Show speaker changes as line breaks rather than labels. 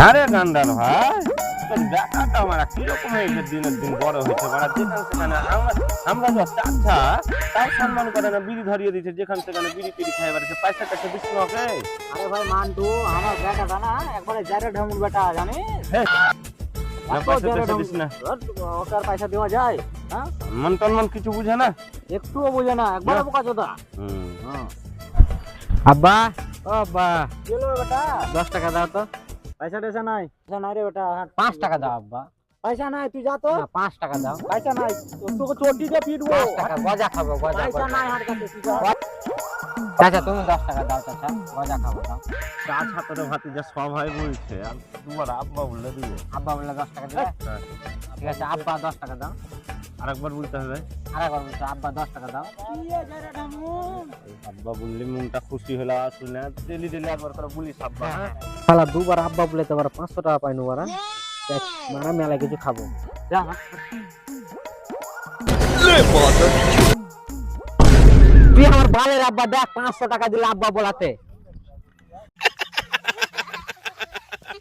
আরে গান্ডার ভাই, তোর ব্যাপারটা আমার কিরকম হয়েছে, দিনের দিন বড় হয়েছে। যেখানে সেখানে আমরা যা চাচ্ছা তাও সম্মান করে না, বিড়ি ধরিয়ে দিচ্ছে, যেখানে সেখানে বিড়ি টিড়ি খাই বেড়াচ্ছে। পয়সা টাকা দিস না ওকে।
আরে ভাই মান্টু, আমার বেটাটা না একবারে জারে ঢামুর বেটা, জানিস?
পয়সা টাকা দিস না,
ওকে আর পয়সা দেওয়া যায়? হ্যাঁ,
মন টনমন কিছু বুঝে না,
একটুও বোঝে না, একবারে বোকা চোদা।
আব্বা, ও আব্বা,
কি হলো বেটা?
10 টাকা দাও তো।
পয়সা টয়সা নাই? পয়সা নাই রে বেটা।
5 টাকা দাও আব্বা।
পয়সা নাই, তুই যা তো।
না, 5 টাকা দাও।
পয়সা নাই, তোকে চটিতে পিটবো।
5 টাকা গজা খাবো, গজা।
পয়সা নাই হাত কাছে, তুই যা।
চাচা তুমি 10 টাকা দাও চাচা, গজা খাবো দাও।
চার ছাত্রের ভাতি যা সবাই বলছে, আর তোমার আব্বা বললে দিবে।
আব্বা বললে 10 টাকা দিবে। ঠিক আছে আব্বা 10 টাকা দাও।
আরেকবার বলতে হবে।
আরেকবার বলছো আব্বা 10 টাকা দাও।
আব্বা বললে মনটা খুশি হলো, শুনে ডেলি ডেলি একবার করে বলিস আব্বা।
শালা দুবার আব্বা বলে তো 500 টাকা পাইনু বারা। দেখ মানে মেলা কিছু খাবো। যা। তুই আমার বালের আব্বা, দেখ 500 টাকা দিলে আব্বা বলাতে।